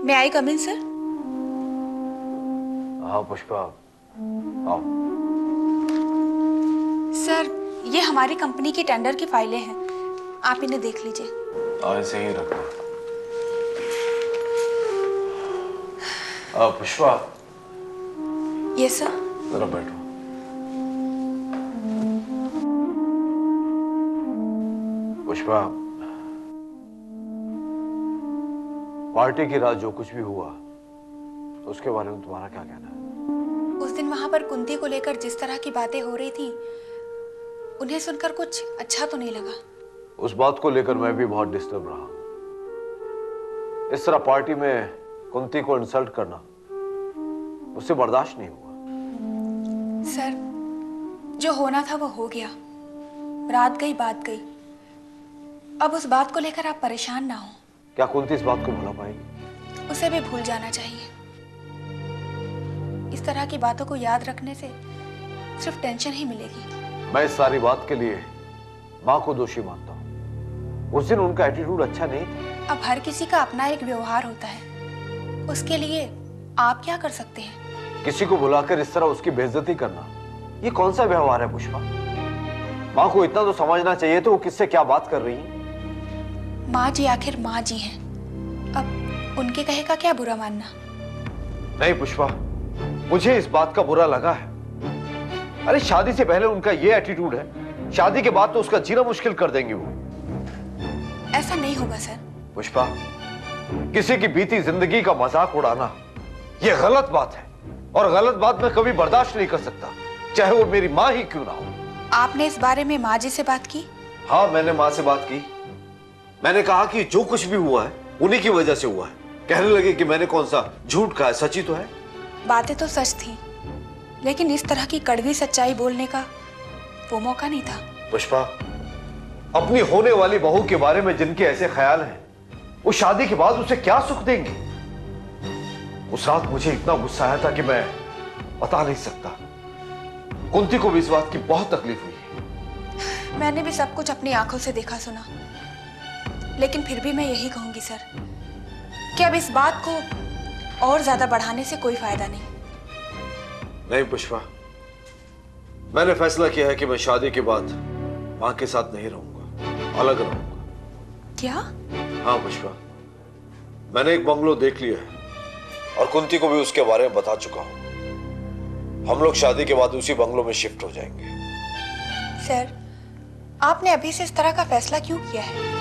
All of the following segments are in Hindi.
मैं आई कम इन सर? हाँ पुष्पा, आओ। सर, ये हमारी कंपनी की टेंडर की फाइलें हैं, आप इन्हें देख लीजिए। ऐसे ही रखो। पुष्पा। Yes sir. जरा बैठो। पुष्पा, पार्टी की रात जो कुछ भी हुआ उसके बारे में तुम्हारा क्या कहना है? उस दिन वहां पर कुंती को लेकर जिस तरह की बातें हो रही थी, उन्हें सुनकर कुछ अच्छा तो नहीं लगा। उस बात को लेकर मैं भी बहुत डिस्टर्ब रहा। इस तरह पार्टी में कुंती को इंसल्ट करना उससे बर्दाश्त नहीं हुआ। सर, जो होना था वो हो गया। रात गई बात गई। अब उस बात को लेकर आप परेशान ना हो। क्या कुंती इस बात को भुला पाएगी? उसे भी भूल जाना चाहिए। इस तरह की बातों को याद रखने से सिर्फ टेंशन ही मिलेगी। मैं इस सारी बात के लिए माँ को दोषी मानता हूँ। उस दिन उनका एटीट्यूड अच्छा नहीं था। अब हर किसी का अपना एक व्यवहार होता है, उसके लिए आप क्या कर सकते हैं? किसी को बुलाकर इस तरह उसकी बेइज्जती करना, ये कौन सा व्यवहार है पुष्पा? माँ को इतना तो समझना चाहिए तो वो किससे क्या बात कर रही है। माँ जी आखिर माँ जी हैं, अब उनके कहे का क्या बुरा मानना? नहीं पुष्पा, मुझे इस बात का बुरा लगा है। अरे शादी से पहले उनका ये एटीट्यूड है, शादी के बाद तो उसका जीना मुश्किल कर देंगे वो। ऐसा नहीं होगा सर। पुष्पा, किसी की बीती जिंदगी का मजाक उड़ाना ये गलत बात है, और गलत बात मैं कभी बर्दाश्त नहीं कर सकता, चाहे वो मेरी माँ ही क्यों ना हो। आपने इस बारे में माँ जी से बात की? हाँ, मैंने माँ से बात की। मैंने कहा कि जो कुछ भी हुआ है उन्हीं की वजह से हुआ है। कहने लगे कि मैंने कौन सा झूठ कहा है, सच ही तो है। बातें तो सच थी, लेकिन इस तरह की कड़वी सच्चाई बोलने का वो मौका नहीं था। पुष्पा, अपनी होने वाली बहू के बारे में जिनके ऐसे ख्याल हैं, वो शादी के बाद उसे क्या सुख देंगे? उस रात मुझे इतना गुस्सा आया था कि मैं बता नहीं सकता। कुंती को भी इस बात की बहुत तकलीफ हुई है। मैंने भी सब कुछ अपनी आंखों से देखा सुना, लेकिन फिर भी मैं यही कहूंगी सर कि अब इस बात को और ज्यादा बढ़ाने से कोई फायदा नहीं। नहीं पुष्पा, मैंने फैसला किया है कि मैं शादी के बाद मां के साथ नहीं रहूंगा, अलग रहूंगा। क्या? हाँ पुष्पा, मैंने एक बंगलो देख लिया है और कुंती को भी उसके बारे में बता चुका हूं। हम लोग शादी के बाद उसी बंगलो में शिफ्ट हो जाएंगे। सर, आपने अभी से इस तरह का फैसला क्यों किया है?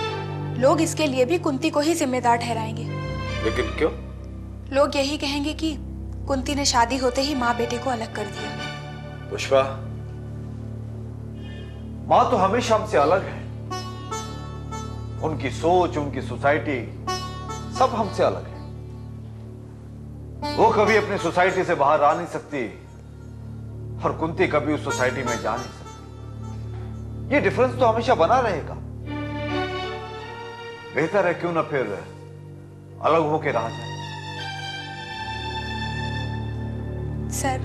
लोग इसके लिए भी कुंती को ही जिम्मेदार ठहराएंगे। लेकिन क्यों? लोग यही कहेंगे कि कुंती ने शादी होते ही माँ बेटे को अलग कर दिया। पुष्पा, माँ तो हमेशा हमसे अलग है। उनकी सोच, उनकी सोसाइटी सब हमसे अलग है। वो कभी अपनी सोसाइटी से बाहर आ नहीं सकती और कुंती कभी उस सोसाइटी में जा नहीं सकती। ये डिफरेंस तो हमेशा बना रहेगा। बेहतर है क्यों ना फिर अलग होके रहा जाए। सर,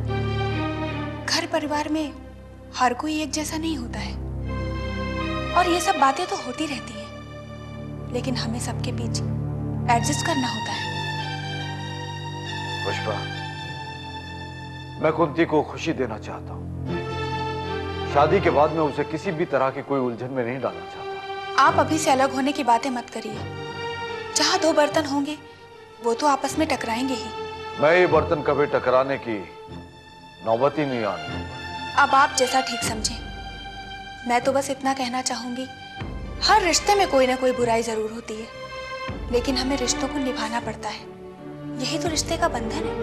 घर परिवार में हर कोई एक जैसा नहीं होता है, और ये सब बातें तो होती रहती हैं, लेकिन हमें सबके बीच एडजस्ट करना होता है। पुष्पा, मैं कुंती को खुशी देना चाहता हूं। शादी के बाद में उसे किसी भी तरह की कोई उलझन में नहीं डालना चाहता। आप अभी से अलग होने की बातें मत करिए। जहां दो बर्तन होंगे वो तो आपस में टकराएंगे ही। मैं ये बर्तन कभी टकराने की नौबत ही नहीं आने दूंगा। अब आप जैसा ठीक समझें। मैं तो बस इतना कहना चाहूंगी, हर रिश्ते में कोई ना कोई बुराई जरूर होती है, लेकिन हमें रिश्तों को निभाना पड़ता है। यही तो रिश्ते का बंधन है।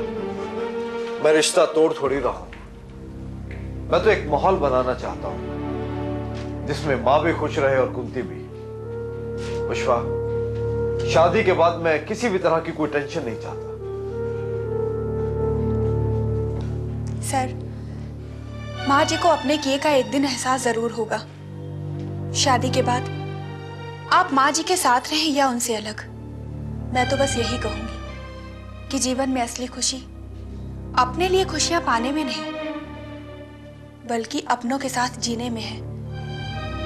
मैं रिश्ता तोड़ थोड़ी रहा हूं। मैं तो एक माहौल बनाना चाहता हूं जिसमें माँ भी खुश रहे और कुंती भी। पुष्पा, शादी के बाद मैं किसी भी तरह की कोई टेंशन नहीं चाहता। सर, माँ जी को अपने किए का एक दिन एहसास जरूर होगा। शादी के बाद आप माँ जी के साथ रहें या उनसे अलग, मैं तो बस यही कहूंगी कि जीवन में असली खुशी अपने लिए खुशियां पाने में नहीं, बल्कि अपनों के साथ जीने में है।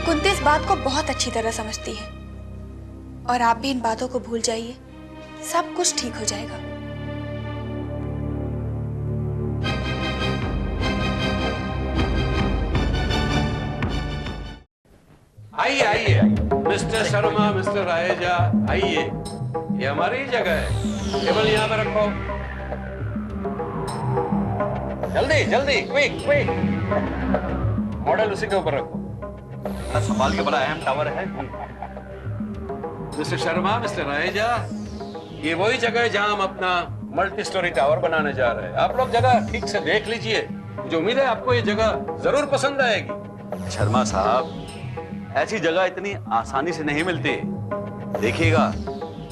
कुंती इस बात को बहुत अच्छी तरह समझती है, और आप भी इन बातों को भूल जाइए सब कुछ ठीक हो जाएगा। आइए आइए मिस्टर शर्मा, मिस्टर राहेजा, आइए। ये हमारी ही जगह है, टेबल यहाँ पे रखो। जल्दी जल्दी, क्विक क्विक। मॉडल उसी के ऊपर रखो। संभाल के, बड़ा अहम टावर है। मिस्टर शर्मा, मिस्टर राहेजा, ये वही जगह है जहां हम अपना मल्टी स्टोरी टावर बनाने जा रहे हैं। आप लोग जगह ठीक से देख लीजिए। मुझे उम्मीद है आपको ये जगह जरूर पसंद आएगी। शर्मा साहब, ऐसी जगह इतनी आसानी से नहीं मिलती। देखिएगा,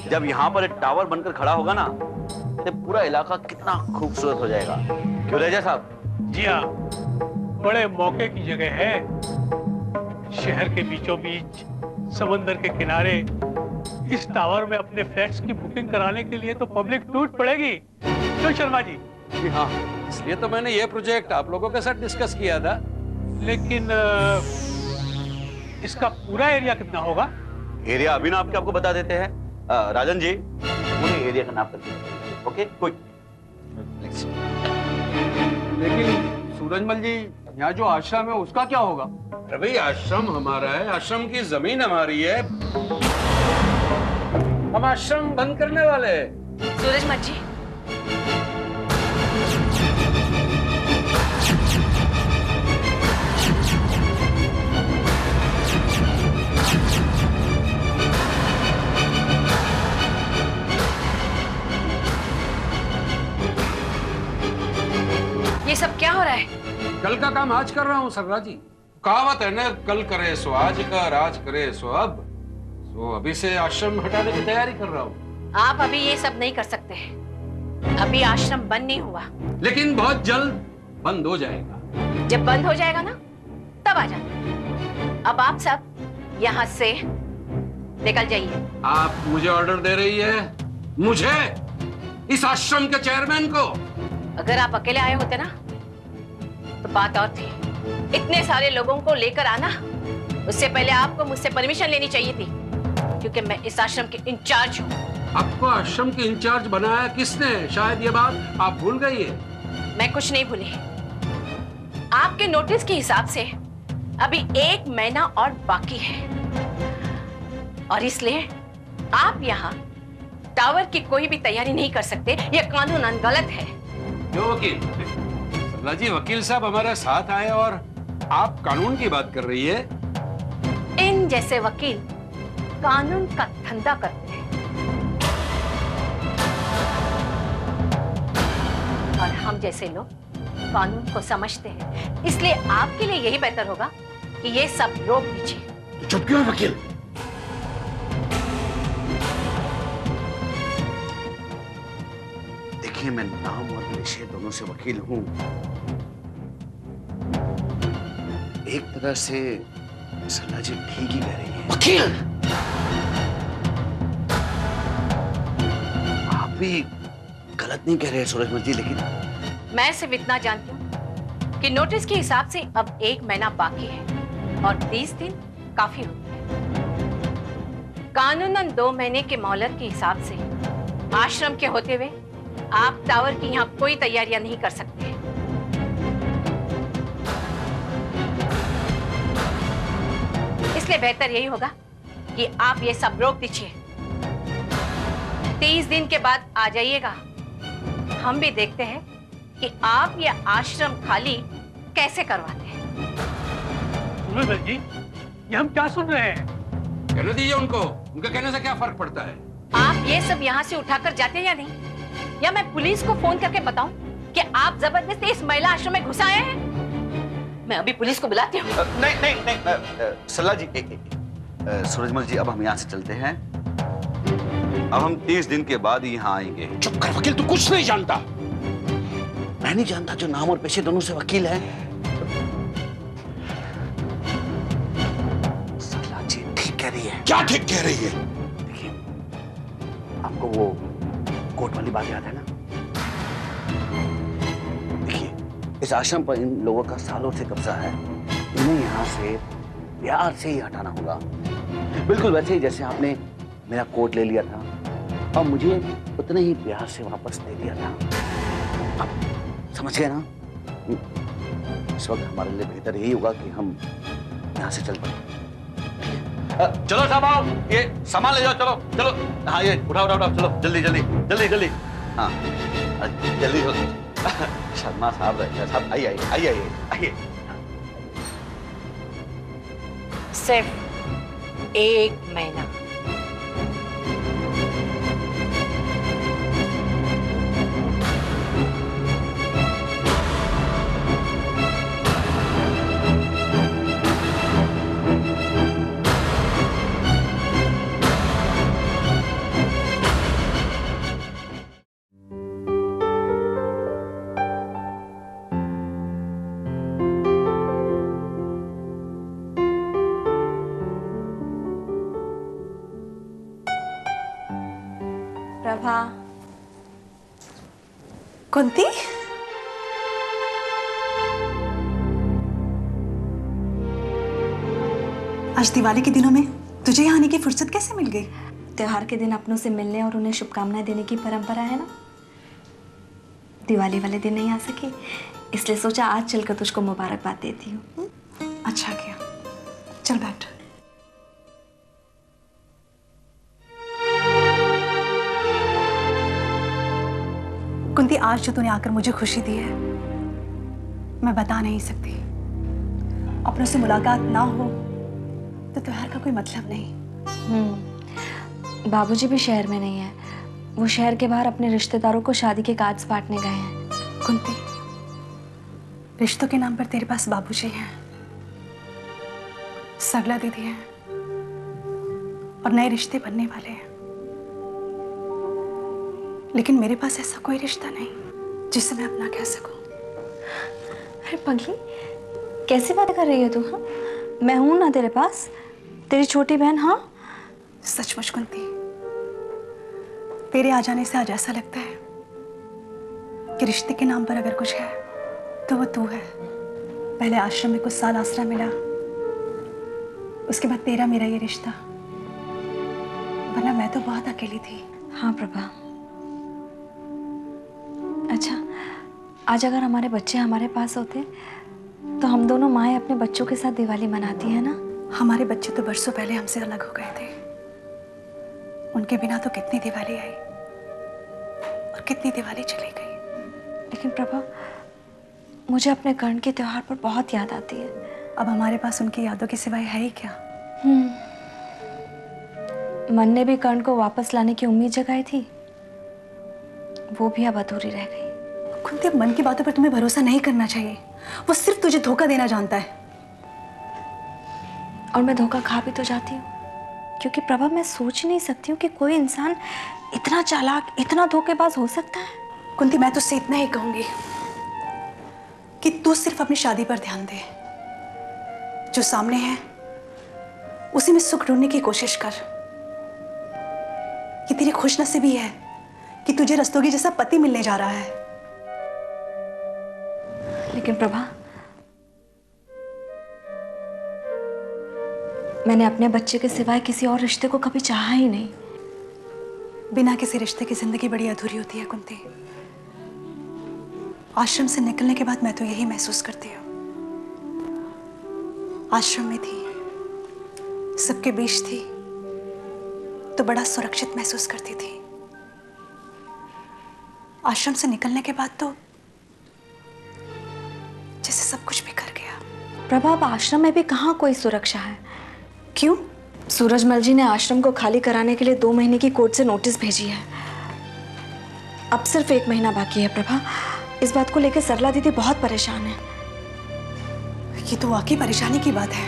जब यहाँ पर एक टावर बनकर खड़ा होगा ना, तो पूरा इलाका कितना खूबसूरत हो जाएगा। क्यों राजा साहब? जी हाँ, बड़े मौके की जगह है। शहर के बीचों बीच, समंदर के किनारे, इस टावर में अपने फ्लैट्स की बुकिंग कराने के लिए तो पब्लिक टूट पड़ेगी। क्यों शर्मा जी? जी हाँ, इसलिए तो मैंने ये प्रोजेक्ट आप लोगों के साथ डिस्कस किया था। लेकिन इसका पूरा एरिया कितना होगा? एरिया अभी ना आपको बता देते हैं। राजन जी, मुझे एरिया का नाप करके ओके, क्विक। लेकिन सूरजमल जी, यहाँ जो आश्रम है उसका क्या होगा? अरे भाई, आश्रम हमारा है, आश्रम की जमीन हमारी है। हम आश्रम बंद करने वाले हैं। सूरजमल जी, ये सब क्या हो रहा है? कल का काम आज कर रहा हूँ सरला जी। कहावत है ना, कल करे सो आज का, राज करे सो अब। तो अभी से आश्रम हटाने की तैयारी कर रहा हूँ। आप अभी ये सब नहीं कर सकते। अभी आश्रम बंद नहीं हुआ। लेकिन बहुत जल्द बंद हो जाएगा। जब बंद हो जाएगा ना, तब आ जाना। अब आप सब यहाँ से निकल जाइए। आप मुझे ऑर्डर दे रही है? मुझे? इस आश्रम के चेयरमैन को? अगर आप अकेले आए होते ना, तो बात और थी। इतने सारे लोगों को लेकर आना, उससे पहले आपको मुझसे परमिशन लेनी चाहिए थी, क्योंकि मैं इस आश्रम के इंचार्ज हूँ। आपको आश्रम के इंचार्ज बनाया किसने? शायद ये बात आप भूल गई है। मैं कुछ नहीं भूली। आपके नोटिस के हिसाब से अभी 1 महीना और बाकी है, और इसलिए आप यहाँ टावर की कोई भी तैयारी नहीं कर सकते। यह कानूनन गलत है। क्यों वकील? सरला जी, वकील साहब हमारे साथ आए और आप कानून की बात कर रही है। इन जैसे वकील कानून का धंधा करते हैं, और हम जैसे लोग कानून को समझते हैं। इसलिए आपके लिए यही बेहतर होगा कि ये सब रोक दीजिए। चुप क्यों है वकील? देखिए, मैं नाम और पेशे दोनों से वकील हूं। एक तरह से सरला जी ठीक ही कह रही है। वकील, आप भी गलत नहीं कह रहे हैं सूरजमल जी, लेकिन मैं सिर्फ इतना जानती हूँ कि नोटिस के हिसाब से अब 1 महीना बाकी है और 30 दिन काफी होते हैं। कानूनन 2 महीने के मोहलत के हिसाब से आश्रम के होते हुए आप टावर की यहाँ कोई तैयारियां नहीं कर सकते। इसलिए बेहतर यही होगा कि आप ये सब रोक दीजिए। 30 दिन के बाद आ जाइएगा। हम भी देखते हैं कि आप ये आश्रम खाली कैसे करवाते हैं। सूरजमल जी, ये हम क्या सुन रहे हैं? कहने दीजिए उनको। उनके कहने से क्या फर्क पड़ता है? आप ये सब यहाँ से उठाकर जाते हैं या नहीं? या मैं पुलिस को फोन करके बताऊं कि आप जबरदस्ती इस महिला आश्रम में घुस आए हैं? मैं अभी पुलिस को बुलाती हूँ। नहीं नहीं नहीं, सरला जी, सूरजमल जी, अब हम यहाँ से चलते हैं। अब हम 30 दिन के बाद यहाँ आएंगे। चुप कर वकील, तू कुछ नहीं जानता। मैं नहीं जानता, जो नाम और पेशे दोनों से वकील है। सरला जी ठीक कह रही है। क्या ठीक कह रही है? देखिए, आपको वो कोर्ट वाली बात याद है ना? देखिए, इस आश्रम पर इन लोगों का सालों से कब्जा है। इन्हें यहाँ से प्यार से ही हटाना होगा, बिल्कुल वैसे ही जैसे आपने मेरा कोर्ट ले लिया था और मुझे उतने ही प्यार से वापस दे दिया था। अब समझ गए ना? इस वक्त हमारे लिए बेहतर यही होगा कि हम यहाँ से चल पड़े। चलो साहब आओ, ये सामान ले जाओ, चलो चलो। हाँ ये उठाओ उठाओ, चलो जल्दी जल्दी जल्दी जल्दी। हाँ जल्दी चलो। शर्मा साहब साहब आइए आइए आइए आइए आइए। सिर्फ 1 महीना। प्रभा। कुंती, आज दिवाली के दिनों में तुझे यहाँ आने की फुर्सत कैसे मिल गई? त्योहार के दिन अपनों से मिलने और उन्हें शुभकामनाएं देने की परंपरा है ना। दिवाली वाले दिन नहीं आ सकी, इसलिए सोचा आज चलकर तुझको मुबारकबाद देती हूँ। अच्छा किया, चल बैठ। कुंती, आज जो तूने आकर मुझे खुशी दी है मैं बता नहीं सकती। अपनों से मुलाकात ना हो तो त्योहार का कोई मतलब नहीं। बाबूजी भी शहर में नहीं है, वो शहर के बाहर अपने रिश्तेदारों को शादी के कार्ड्स बांटने गए हैं। कुंती, रिश्तों के नाम पर तेरे पास बाबूजी हैं, सरला दीदी हैं और नए रिश्ते बनने वाले हैं, लेकिन मेरे पास ऐसा कोई रिश्ता नहीं जिसे मैं अपना कह सकूं। अरे पगली, कैसी बात कर रही है तू? हाँ, मैं हूं ना तेरे पास, तेरी छोटी बहन। हाँ सचमुच कुंती, तेरे आ जाने से आज ऐसा लगता है कि रिश्ते के नाम पर अगर कुछ है तो वो तू है। पहले आश्रम में कुछ साल आसरा मिला, उसके बाद तेरा मेरा ये रिश्ता, वरना मैं तो बहुत अकेली थी। हाँ प्रभा। अच्छा, आज अगर हमारे बच्चे हमारे पास होते तो हम दोनों माएँ अपने बच्चों के साथ दिवाली मनाती है ना। हमारे बच्चे तो बरसों पहले हमसे अलग हो गए थे, उनके बिना तो कितनी दिवाली आई और कितनी दिवाली चली गई। लेकिन प्रभा, मुझे अपने कर्ण के त्योहार पर बहुत याद आती है। अब हमारे पास उनकी यादों के सिवाय है ही क्या? मन ने भी कर्ण को वापस लाने की उम्मीद जगाई थी, वो भी अब अधूरी रह गई। कुंती, अब मन की बातों पर तुम्हें भरोसा नहीं करना चाहिए, वो सिर्फ तुझे धोखा देना जानता है। और मैं धोखा खा भी तो जाती हूँ, क्योंकि प्रभा मैं सोच नहीं सकती हूँ कि कोई इंसान इतना चालाक, इतना धोखेबाज हो सकता है। कुंती, मैं तुझसे इतना ही कहूंगी कि तू सिर्फ अपनी शादी पर ध्यान दे। जो सामने है उसी में सुख ढूंढने की कोशिश कर। ये तेरी खुशनसीबी है कि तुझे रस्तोगी जैसा पति मिलने जा रहा है। लेकिन प्रभा, मैंने अपने बच्चे के सिवाय किसी और रिश्ते को कभी चाहा ही नहीं। बिना किसी रिश्ते की जिंदगी बड़ी अधूरी होती है कुंती। आश्रम से निकलने के बाद मैं तो यही महसूस करती हूँ। आश्रम में थी, सबके बीच थी, तो बड़ा सुरक्षित महसूस करती थी। आश्रम से निकलने के बाद तो जैसे सब कुछ बिखर गया। प्रभा, अब आश्रम में भी कहाँ कोई सुरक्षा है। क्यों? सूरजमल जी ने आश्रम को खाली कराने के लिए 2 महीने की कोर्ट से नोटिस भेजी है। अब सिर्फ 1 महीना बाकी है प्रभा। इस बात को लेकर सरला दीदी बहुत परेशान है। ये तो वाकई परेशानी की बात है।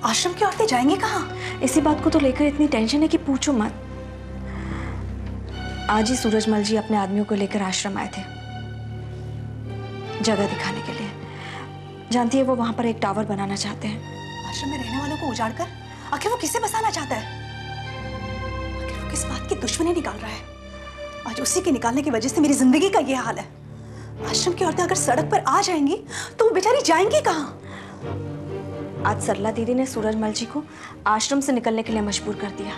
आश्रम की औरतें जाएंगी कहाँ? इसी बात को तो लेकर इतनी टेंशन है कि पूछो मत। आज ही सूरजमल जी अपने आदमियों को लेकर आश्रम आए थे, जगह दिखाने के लिए। जानती है, वो वहां पर एक टावर बनाना चाहते हैं। आश्रम में रहने वालों को उजाड़कर आखिर वो किसे बसाना चाहता है? आखिर वो किस बात की दुश्मनी निकाल रहा है? आज उसी के निकालने की वजह से मेरी जिंदगी का ये हाल है। आश्रम की औरतें अगर सड़क पर आ जाएंगी तो वो बेचारी जाएंगी कहाँ? आज सरला दीदी ने सूरजमल जी को आश्रम से निकलने के लिए मजबूर कर दिया।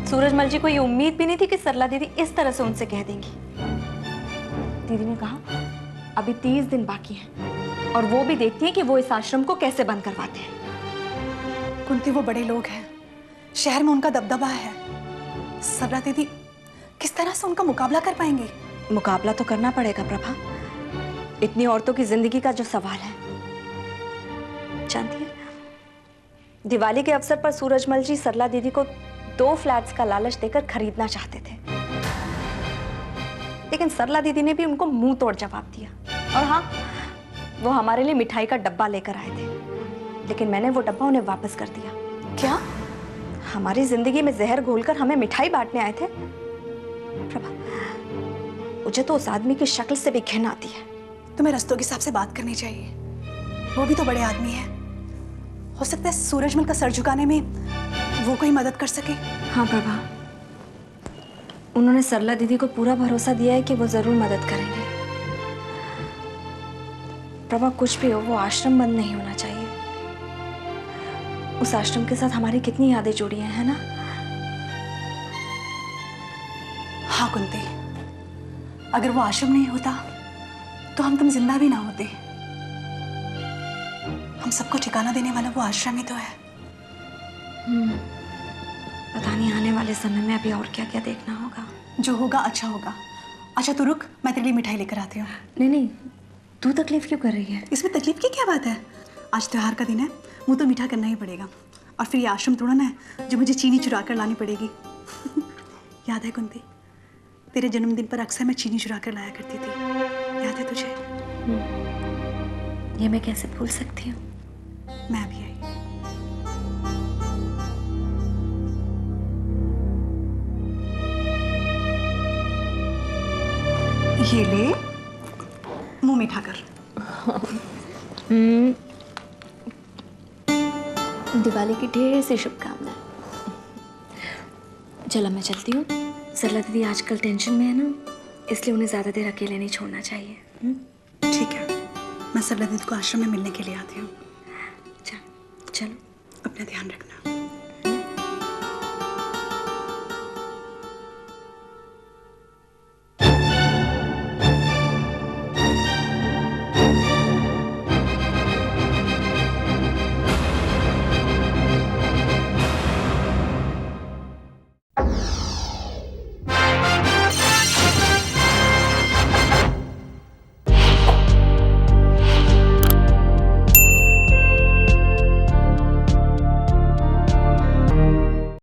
सूरजमल जी को ये उम्मीद भी नहीं थी कि सरला दीदी इस तरह से उनसे कह देंगी। दीदी ने कहा अभी 30 दिन बाकी हैं और वो भी देखती हैं कि वो इस आश्रम को कैसे बंद करवाते हैं। कुंती, वो बड़े लोग हैं, शहर में उनका दबदबा है। सरला दीदी किस तरह से उनका मुकाबला कर पाएंगी? मुकाबला तो करना पड़ेगा प्रभा, इतनी औरतों की जिंदगी का जो सवाल है। जानती है, दिवाली के अवसर पर सूरजमल जी सरला दीदी को 2 फ्लैट्स का लालच देकर खरीदना चाहते थे, लेकिन सरला दीदी ने भी उनको मुंह तोड़ जवाब दिया। और हाँ, वो हमारे लिए मिठाई का डब्बा लेकर आए थे, लेकिन मैंने वो डब्बा उन्हें वापस कर दिया। क्या? हमारी जिंदगी में जहर घोलकर हमें मिठाई बांटने आए थे? प्रभा, मुझे तो उस आदमी की शक्ल से भी घिन आती है। तुम्हें रस्तों के हिसाब से बात करनी चाहिए, वो भी तो बड़े आदमी हैं। हो सकता है सूरजमल का सर झुकाने में वो कोई मदद कर सके। हाँ प्रभा, उन्होंने सरला दीदी को पूरा भरोसा दिया है कि वो जरूर मदद करेंगे। प्रभा, कुछ भी हो, वो आश्रम बंद नहीं होना चाहिए। उस आश्रम के साथ हमारी कितनी यादें जुड़ी हैं, है ना? हाँ कुंती, अगर वो आश्रम नहीं होता तो तुम जिंदा भी ना होते। हम सबको ठिकाना देने वाला वो आश्रम ही तो है। पता नहीं आने वाले समय में अभी और क्या क्या देखना होगा। जो होगा अच्छा होगा। अच्छा तू रुक, मैं तेरे लिए मिठाई लेकर आती हूँ। नहीं नहीं, तू तकलीफ क्यों कर रही है? इसमें तकलीफ की क्या बात है? आज त्योहार का दिन है, मुंह तो मीठा करना ही पड़ेगा। और फिर ये आश्रम तोड़ना है जो मुझे चीनी चुरा कर लानी पड़ेगी। याद है कुंती, तेरे जन्मदिन पर अक्सर मैं चीनी चुरा कर लाया करती थी, याद है तुझे? ये मैं कैसे भूल सकती हूँ? मैं भी आई। ये ले, मुंह मीठा कर। दिवाली की ढेर सी शुभकामनाएं। चलो मैं चलती हूँ। सरला दीदी आजकल टेंशन में है ना, इसलिए उन्हें ज्यादा देर अकेले नहीं छोड़ना चाहिए। ठीक है, मैं सरला दीदी को आश्रम में मिलने के लिए आती हूँ। चलो। अपना ध्यान रखना।